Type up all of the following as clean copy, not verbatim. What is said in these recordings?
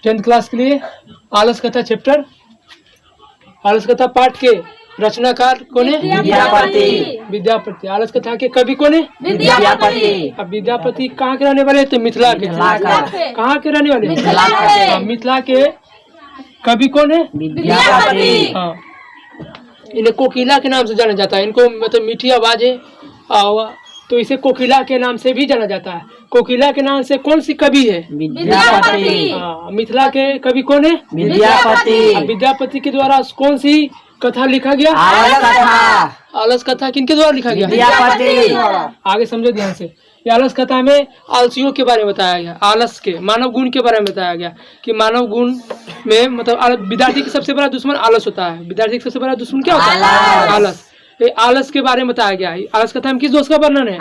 10th class के लिए आलस कथा चैप्टर, आलस कथा पाठ के रचनाकार कौन है? विद्यापति। विद्यापति। आलस कथा के कवि कौन है? विद्यापति। अब विद्यापति कहाँ के रहने वाले हैं? तो मिथिला के। कहाँ के रहने वाले? मिथिला के। कवि कौन है? विद्यापति। हाँ, इन्हें कोकिला के नाम से जाना जाता है। इनको मतलब मीठी आवाज है तो इसे कोकिला के नाम से भी जाना जाता है। कोकिला के नाम से कौन सी कवि है? विद्यापति। मिथिला के कवि कौन है? विद्यापति। विद्यापति के द्वारा कौन सी कथा लिखा गया? आलस कथा। आलस कथा किनके द्वारा लिखा गया? विद्यापति। आगे समझो ध्यान से। ये आलस कथा में आलसियों के बारे में बताया गया, आलस के मानव गुण के बारे में बताया गया कि मानव गुण में मतलब विद्यार्थी का सबसे बड़ा दुश्मन आलस होता है। विद्यार्थी का सबसे बड़ा दुश्मन क्या होता है? आलस। ये आलस के बारे में बताया गया है। आलस कथा में किस दोष का वर्णन है?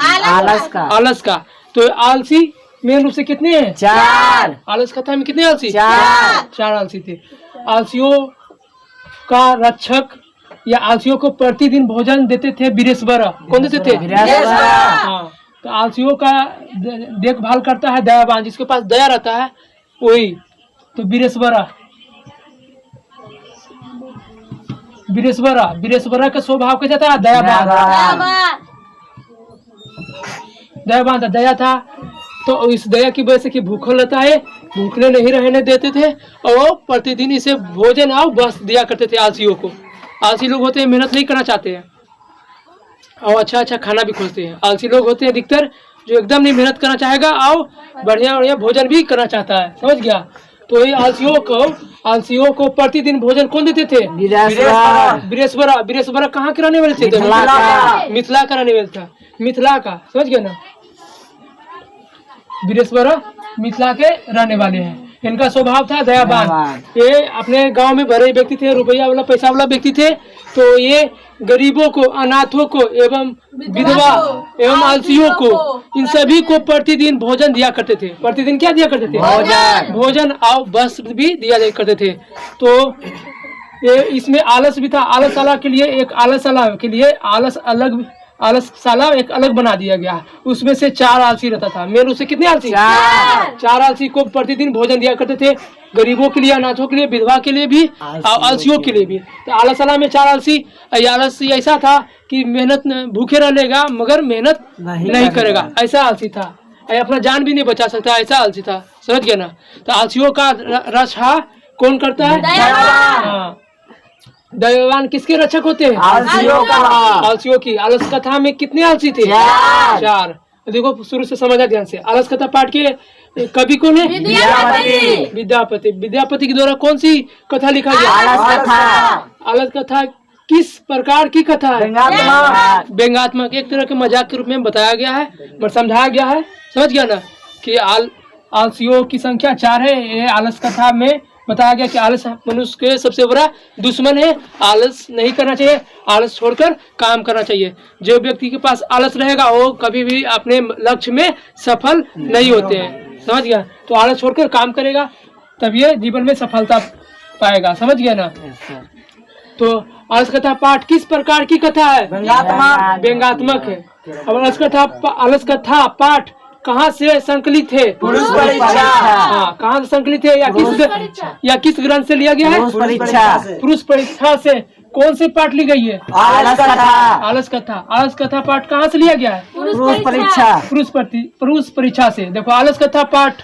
आलस का। तो आलसी मेन रूप से कितने हैं? 4। आलस कथा में कितने आलसी? 4 आलसी थे। आलसियों का रक्षक या आलसियों को प्रतिदिन भोजन देते थे वीरेश्वर। कौन देते थे? हाँ, तो आलसियों का देखभाल करता है दयावान, जिसके पास दया रहता है वही। तो वीरेश्वरा का स्वभाव कैसा था? दयावान था, दया था। तो इस दया की वजह से कि भूखल रहता है, भूखले नहीं रहने देते थे और प्रतिदिन इसे भोजन और वस्त्र दिया करते थे आलसियों को। आलसी लोग होते हैं मेहनत नहीं करना चाहते हैं और अच्छा अच्छा खाना भी खोजते हैं। आलसी लोग होते हैं अधिकतर जो एकदम नहीं मेहनत करना चाहेगा और बढ़िया बढ़िया भोजन भी करना चाहता है। समझ गया? तो ये आलसियों को प्रतिदिन भोजन कौन देते थे? वीरेश्वरा कहाँ के रहने वाले थे? मिथिला का रहने वाले था। मिथिला का, समझ गया ना? वीरेश्वरा मिथिला के रहने वाले हैं। इनका स्वभाव था दयावान। ये अपने गांव में बड़े व्यक्ति थे, रुपया वाला पैसा वाला व्यक्ति थे। तो ये गरीबों को, अनाथों को एवं विधवा एवं आलसियों को, इन सभी को प्रतिदिन भोजन दिया करते थे। प्रतिदिन क्या दिया करते थे? भोजन और वस्त्र भी दिया करते थे। तो ये इसमें आलस भी था। आलसशाला के लिए आलसशाला एक अलग बना दिया गया। उसमें से 4 आलसी रहता था। मेन उससे कितने आलसी? 4 आलसी को प्रतिदिन भोजन दिया करते थे, गरीबों के लिए, अनाथों के लिए, विधवा के लिए भी और आलसियों के लिए भी। तो आलसशाला में 4 आलसी। आलसी ऐसा था कि मेहनत भूखे रहेगा मगर मेहनत नहीं करेगा, ऐसा आलसी था। अपना जान भी नहीं बचा सकता, ऐसा आलसी था। समझ गया ना? तो आलसियों का रक्षा कौन करता है? दयावान किसके रक्षक होते हैं? आलसियों की। आलस कथा में कितने आलसी थे? 4। देखो शुरू से समझा ध्यान से। आलस कथा पाठ के कवि कौन है? विद्यापति। विद्यापति के द्वारा कौन सी कथा लिखा गया? आलस कथा किस प्रकार की कथा है? व्यंग्यात्मक, एक तरह के मजाक के रूप में बताया गया है, समझाया गया है। समझ गया ना कि आलसियों की संख्या 4 है। ये आलस कथा में बताया गया कि आलस मनुष्य के सबसे बड़ा दुश्मन है। आलस नहीं करना चाहिए, आलस छोड़कर काम करना चाहिए। जो व्यक्ति के पास आलस रहेगा वो कभी भी अपने लक्ष्य में सफल नहीं होते हैं। समझ गया? तो आलस छोड़कर काम करेगा तब ये जीवन में सफलता पाएगा। समझ गया ना? तो आलस कथा पाठ किस प्रकार की कथा है? व्यंग्यात्मक है। अब आलस कथा पाठ कहाँ से संकलित है? पुरुष परीक्षा। हाँ, कहाँ से संकलित है या किस ग्रंथ से लिया गया है? पुरुष परीक्षा से कौन से पाठ ली गई है? आलस कथा पाठ कहाँ से लिया गया है? पुरुष परीक्षा से। देखो आलस कथा पाठ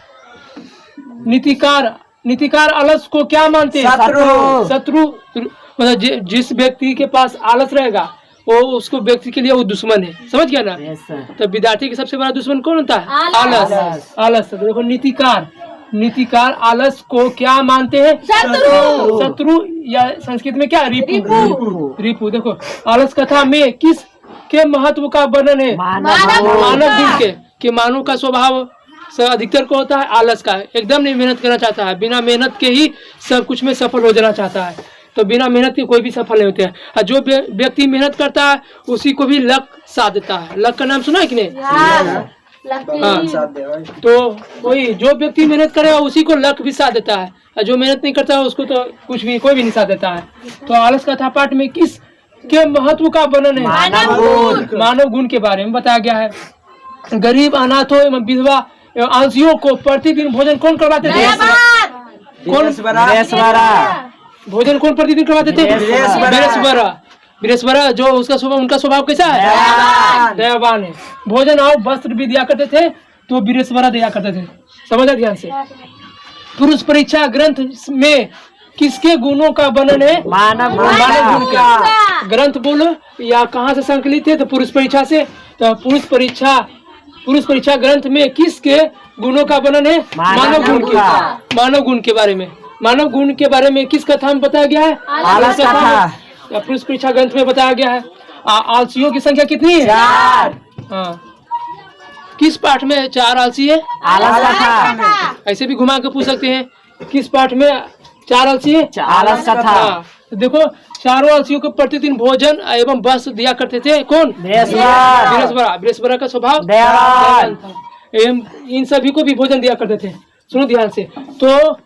नीतिकार आलस को क्या मानते हैं? शत्रु। मतलब जिस व्यक्ति के पास आलस रहेगा वो उसको व्यक्ति के लिए वो दुश्मन है। समझ गया ना? तो विद्यार्थी का सबसे बड़ा दुश्मन कौन होता है? आलस। तो देखो नीतिकार आलस को क्या मानते हैं? शत्रु या संस्कृत में क्या? रिपु। देखो आलस कथा में किस के महत्व का वर्णन है? मानव गुण के। कि मानव का स्वभाव अधिकतर को होता है आलस का, एकदम नहीं मेहनत करना चाहता है, बिना मेहनत के ही सब कुछ में सफल हो जाना चाहता है। तो बिना मेहनत के कोई भी सफल नहीं होते हैं। जो व्यक्ति मेहनत करता है उसी को भी लक साथ देता है। लक का नाम सुना है कि नहीं? हाँ। तो वही जो व्यक्ति मेहनत करेगा उसी को लक भी साथ देता है, और जो मेहनत नहीं करता है उसको तो कोई भी नहीं साथ देता है। तो आलस कथा पाठ में किस के महत्व का वर्णन है? मानव गुण के बारे में बताया गया है। गरीब, अनाथों एवं विधवा एवं आलसियों को प्रतिदिन भोजन कौन करवाते थे? कौन भोजन कौन प्रतिदिन करवाते थे? बृहस्पति। जो उसका स्वभाव, उनका स्वभाव कैसा है? दयावान है। भोजन और वस्त्र भी दिया करते थे, तो बृहस्पति दिया करते थे। समझा ध्यान से। पुरुष परीक्षा ग्रंथ में किसके गुणों का वर्णन है? मानव गुण का। ग्रंथ बोलो या कहाँ से संकलित है? तो पुरुष परीक्षा से। तो पुरुष परीक्षा ग्रंथ में किसके गुणों का वर्णन है? मानव गुण के। मानव गुण के बारे में, मानव गुण के बारे में किस कथा में बताया गया है? आलस कथा। पुरुष परीक्षा ग्रंथ में बताया गया है। आलसियों की संख्या कितनी है? 4। हाँ, किस पाठ में 4 आलसी है? आलस कथा। ऐसे भी घुमा के पूछ सकते हैं, किस पाठ में 4 आलसी है? आलस कथा। हाँ, तो देखो चारों आलसियों को प्रतिदिन भोजन एवं वस्त्र दिया करते थे। कौन? बृहस्पति का स्वभाव दयावान था। एवं इन सभी को भी भोजन दिया करते थे। सुनो ध्यान से। तो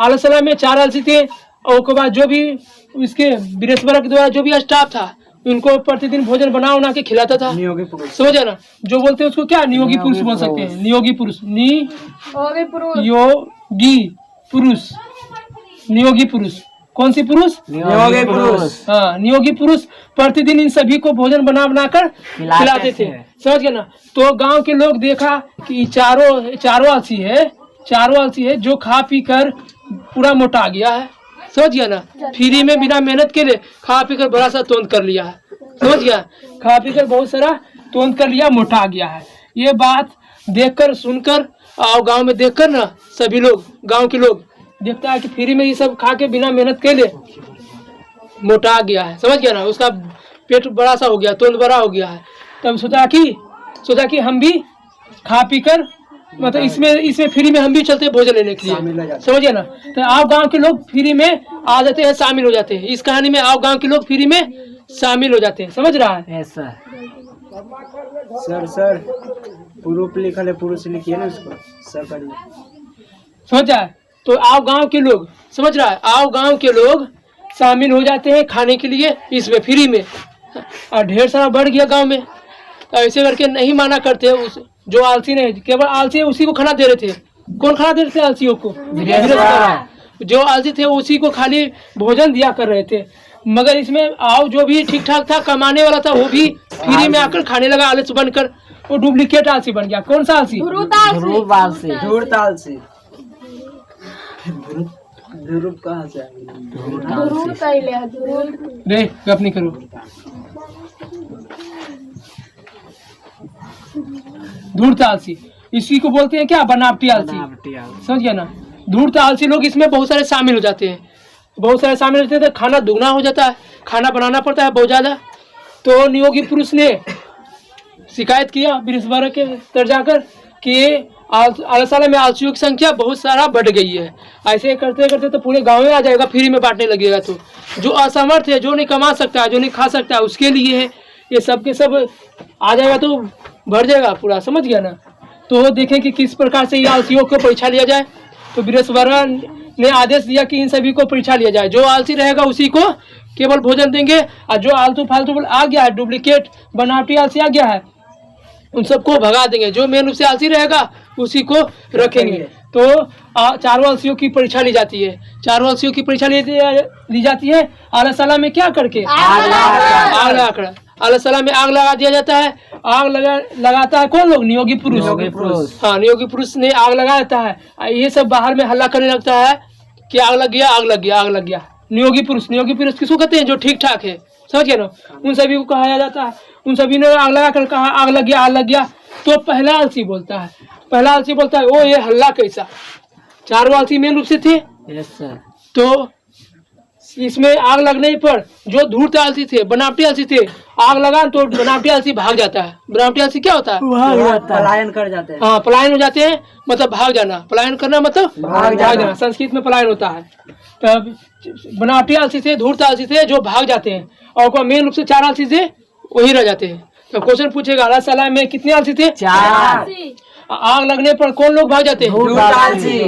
आलसला में 4 आलसी थे, और उसके बाद जो भी इसके बृहस्पति के द्वारा जो भी स्टाफ था, उनको प्रतिदिन भोजन बना के खिलाता था। समझ ना, जो बोलते हैं उसको क्या नियोगी पुरुष बोल सकते हैं। नियोगी पुरुष, नियोगी पुरुष। कौन सी पुरुष? नियोगी पुरुष। हाँ, नियोगी पुरुष प्रतिदिन इन सभी को भोजन बना कर खिलाते थे। समझ गए ना। तो गांव के लोग देखा कि चारों आलसी है, जो खा पी कर पूरा मोटा गया है। समझ गया ना। फ्री में बिना मेहनत के लिए खा पी कर बड़ा सा तोंद कर लिया है। समझ गया, खा पी कर बहुत सारा तोंद कर लिया, मोटा गया है। ये बात देखकर सुनकर और गांव में देखकर ना सभी लोग, गांव के लोग देखता है कि फ्री में ये सब खा के बिना मेहनत के लिए मोटा गया है। समझ गया ना, उसका पेट बड़ा सा हो गया, तोंद बड़ा हो गया है। तब सोचा कि हम भी खा पी कर मतलब इसमें फ्री में हम भी चलते हैं भोजन लेने के लिए। समझ गया ना। तो आप गांव के लोग फ्री में आ जाते हैं, शामिल हो जाते हैं इस कहानी में। आप गांव के लोग फ्री में शामिल हो जाते हैं। समझ रहा है? सर पुरुष लिखा है, पुरुष लिखिए ना उसको सर करिए। समझ रहा है? तो आप गांव के लोग, समझ रहा है, आप गांव के लोग शामिल हो जाते हैं खाने के लिए इसमें फ्री में। और ढेर सारा बढ़ गया गांव में। ऐसे करके नहीं माना करते उस जो आलसी नहीं, केवल आलसी है उसी को खाना दे रहे थे। कौन खाना दे रहे थे? आलसियों को। जो आलसी थे उसी को खाली भोजन दिया कर रहे थे। मगर इसमें आओ जो भी ठीक ठाक था, कमाने वाला था, वो भी फ्री में आकर खाने लगा आलस बनकर। वो डुप्लीकेट आलसी बन गया। कौन सा आलसी? धूर्त आलसी। ध्रुव कहाँ से रे गप नहीं करो। धूर्त आलसी, इसी को बोलते हैं क्या? बनावटी आलसी। समझ गया ना। धूर्त आलसी लोग इसमें बहुत सारे शामिल हो जाते हैं। तो खाना दुगना हो जाता है, खाना बनाना पड़ता है बहुत ज्यादा। तो नियोगी पुरुष ने शिकायत किया बृहस्पति के तर जाकर कि आलसाला में आलसियों की संख्या बहुत सारा बढ़ गई है। ऐसे करते करते तो पूरे गांव में आ जाएगा, फ्री में बांटने लगेगा। तो जो असमर्थ है, जो नहीं कमा सकता है, जो नहीं खा सकता है, उसके लिए है ये सब के सब आ जाएगा तो बढ़ जाएगा पूरा। समझ गया ना। तो देखें कि किस प्रकार से ये आलसियों को परीक्षा लिया जाए। तो बृहस्पति ने आदेश दिया कि इन सभी को परीक्षा लिया जाए। जो आलसी रहेगा उसी को केवल भोजन देंगे, और जो आलतू फालतू आ गया है, डुप्लीकेट बनावटी आलसी आ गया है, उन सबको भगा देंगे। जो मेन रूप से आलसी रहेगा उसी को रखेंगे। तो चारों आलसियों की परीक्षा ली जाती है। चारों आलसियों की परीक्षा ली जाती है आलसाला में क्या करके? आग लगाकर। आलसाला में आग लगा दिया जाता है। आग लगाता है कौन लोग? नियोगी पुरुष। हाँ, नियोगी पुरुष ने आग लगा देता है। ये सब बाहर में हल्ला करने लगता है कि आग लग गया, आग लग गया, आग लग गया। नियोगी पुरुष किसको कहते हैं? जो ठीक ठाक है। समझ गए ना। उन सभी को कहा जाता है। उन सभी ने आग लगा कर कहा आग लग गया, आग लग गया। तो पहला आलसी बोलता है ओ ये हल्ला कैसा? चारों आलसी मेन रूप से थे। तो इसमें आग लगने पर जो धूर्त आलसी थे, बनावटी आलसी थे, आग लगा तो बनावटी आलसी भाग जाता है। बनावटी आलसी क्या होता है? पलायन कर जाते हैं। हाँ, पलायन हो जाते हैं, मतलब भाग जाना। पलायन करना मतलब भाग जाना। संस्कृत में पलायन होता है। तब बनावटी आलसी थे, धूर्त आलसी थे, जो भाग जाते हैं। और मेन रूप से 4 आलसी थे, वही रह जाते हैं। तो क्वेश्चन पूछेगा आलसाला में कितने आलसी थे? 4। आग लगने पर कौन लोग भाग जाते हैं?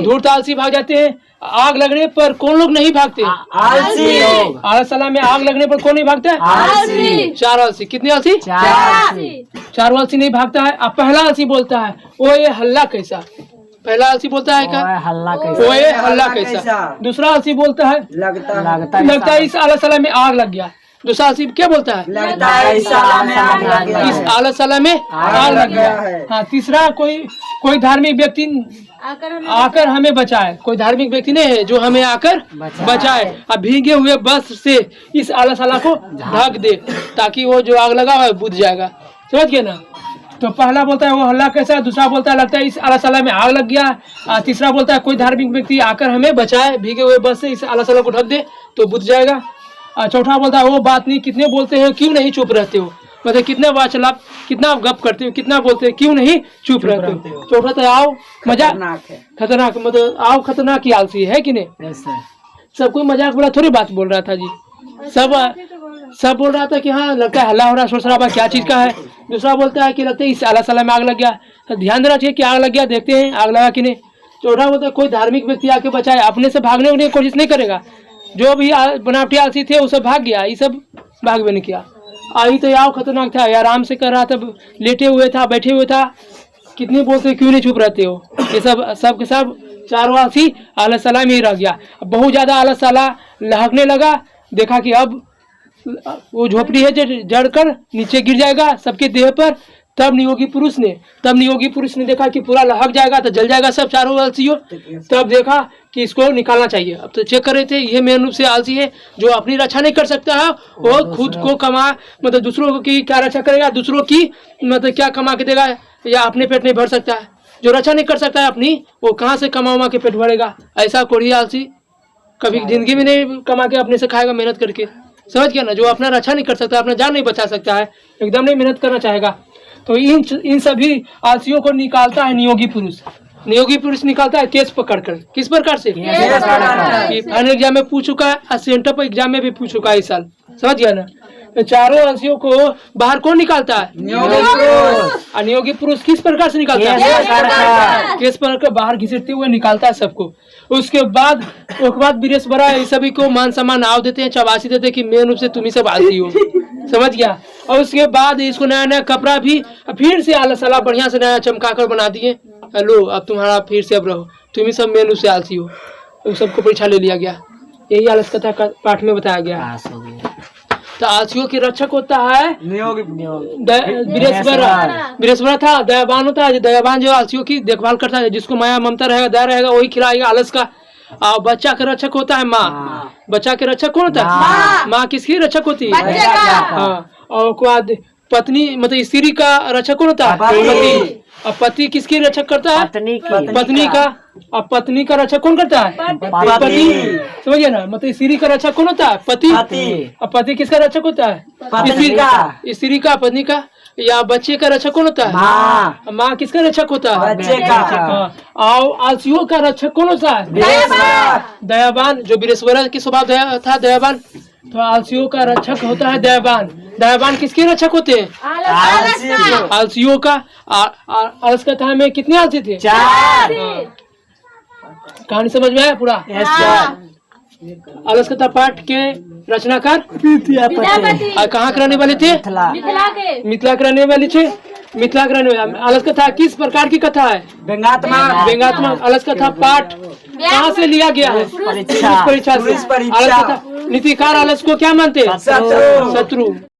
धूर्त आलसी भाग जाते हैं। आग लगने पर कौन लोग नहीं भागते? आलसी। आलसाला में आग लगने पर कौन नहीं भागता है? आलसी। 4 आलसी। कितने आलसी? 4। 4 आलसी नहीं भागता है। अब पहला आलसी बोलता है ओ ये हल्ला कैसा? पहला आलसी बोलता है क्या? ओए हल्ला कैसा, ओए हल्ला कैसा। दूसरा आलसी बोलता है लगता है इस आला साला में आग लग गया। दूसरा आलसी क्या बोलता है? लगता है इस साला में आग लग गया इस आला साला में आग लग गया। हाँ, तीसरा कोई धार्मिक व्यक्ति आकर हमें बचाए। कोई धार्मिक व्यक्ति नहीं है जो हमें आकर बचाए। अब भीगे हुए बस से इस आला साला को ढक दे ताकि वो जो आग लगा हुआ है बुझ जाएगा। समझ गए ना? तो पहला बोलता है वो हल्ला कैसा, दूसरा बोलता है लगता है इस आला साला में आग लग गया, तीसरा बोलता है कोई धार्मिक व्यक्ति आकर हमें बचाए, भीगे हुए बस से इस आला साला को ढक दे तो बुझ जाएगा। चौथा बोलता है वो बात नहीं, कितने बोलते हैं क्यों नहीं चुप रहते हो, मतलब कितने वार्तालाप, कितना गप करते हो, कितना बोलते हो क्यों नहीं चुप रहते हो। चौथा तो आओ मजाक खतरनाक, मतलब आओ खतरनाक की आलसी है कि नहीं। सब कोई मजाक बुरा थोड़ी बात बोल रहा था जी, सब बोल रहा था कि हाँ लगता है हल्ला हो रहा है, शोर शराबा क्या चीज का है। दूसरा बोलता है कि लगता है इस आला साला में आग लग गया, तो ध्यान देना चाहिए कि आग लग गया, देखते हैं आग लगा कि नहीं। चौथा बोलता है कोई धार्मिक व्यक्ति आके बचाए, अपने से भागने की कोशिश नहीं करेगा। जो भी बनावटी आलसी थे वो सब भाग गया, ये सब भाग भी नहीं किया। आई तो याव खतरनाक था, आराम से कर रहा था, लेटे हुए था, बैठे हुए था, कितने बोलते क्यों नहीं चुप रहते हो। ये सब के सब चारों आलसी आलस साला में ही रह गया। बहुत ज्यादा आलस साला लहकने लगा, देखा कि अब वो झोपड़ी है जो जड़कर नीचे गिर जाएगा सबके देह पर। तब नियोगी पुरुष ने देखा कि पूरा लहक जाएगा तो जल जाएगा सब चारों आलसियों। तब देखा कि इसको निकालना चाहिए। अब तो चेक कर रहे थे, ये मेन रूप से आलसी है जो अपनी रक्षा नहीं कर सकता है, वो खुद को कमा, मतलब दूसरों की क्या रक्षा करेगा, दूसरों की मतलब क्या कमा के देगा, या अपने पेट नहीं भर सकता है। जो रक्षा नहीं कर सकता है अपनी, वो कहाँ से कमा के पेट भरेगा। ऐसा कोई आलसी कभी जिंदगी में नहीं कमा के अपने से खाएगा मेहनत करके। समझ गया ना? जो अपना रक्षा नहीं कर सकता, अपना जान नहीं बचा सकता है, एकदम नहीं मेहनत करना चाहेगा। तो इन सभी आलसियों को निकालता है नियोगी पुरुष निकालता है केस पकड़कर। किस प्रकार से? फाइनल एग्जाम में पूछ चुका है, सेंटर एग्जाम में भी पूछ चुका है इस साल। समझ गया ना? तो चारों आलसियों को बाहर कौन निकालता है? नियोगी पुरुष किस प्रकार से निकालता है? केस पकड़कर बाहर घिसटते हुए निकालता है सबको। उसके बाद बीरेश बड़ा सभी को मान सम्मान आव देते हैं, चबासी देते हैं कि मेन रूप से तुम ही सब आलसी हो। समझ गया? और उसके बाद इसको नया कपड़ा भी फिर से आलस साला बढ़िया से नया चमकाकर बना दिए। हेलो, अब तुम्हारा फिर से अब रहो, तुम ही सब मेन रूप से आलसी हो। तो सबको परीक्षा ले लिया गया। यही आलस कथा का पाठ में बताया गया। तो आलसियों की रक्षक होता है बृहस्पति था, दयावान होता है। दयावान जो आलसियों की देखभाल करता है, जिसको माया ममता रहेगा, दया रहेगा, वही खिलाएगा आलस का। और बच्चा का रक्षक होता है माँ। बच्चा के रक्षक कौन होता है? माँ किसकी रक्षक होती है? हाँ। और उसके बाद पत्नी, मतलब स्त्री का रक्षक कौन होता है? पति। और पति किसकी रक्षक करता है? पत्नी का। और पत्नी का रक्षक कौन करता है? पति। समझिए ना? मतलब स्त्री का रक्षक कौन होता है? पति। और पति किसका रक्षक होता है? स्त्री का, पत्नी का। या बच्चे का रक्षक कौन होता है? माँ किसका रक्षक होता है? बच्चे का। और आलसियों का रक्षक कौन होता है? दयावान। जो बृहस्पति की स्वभाव था दयावान, तो आलसियों का रक्षक होता है दयावान। दयावान किसके रक्षक होते हैं? आलसियों का। आलस कथा में कितने आलसी थे? 4। कहानी समझ में आया पूरा? आलस कथा पाठ के रचनाकार कहाँ के रहने वाले थे? मिथिला के रहने वाले थे। मिथिला के रहने वाले। आलस कथा किस प्रकार की कथा है? व्यंग्यात्मक। आलस कथा पाठ कहाँ से लिया गया है? परीक्षा से। आलस कथा नीतिकार आलस को क्या मानते हैं? शत्रु।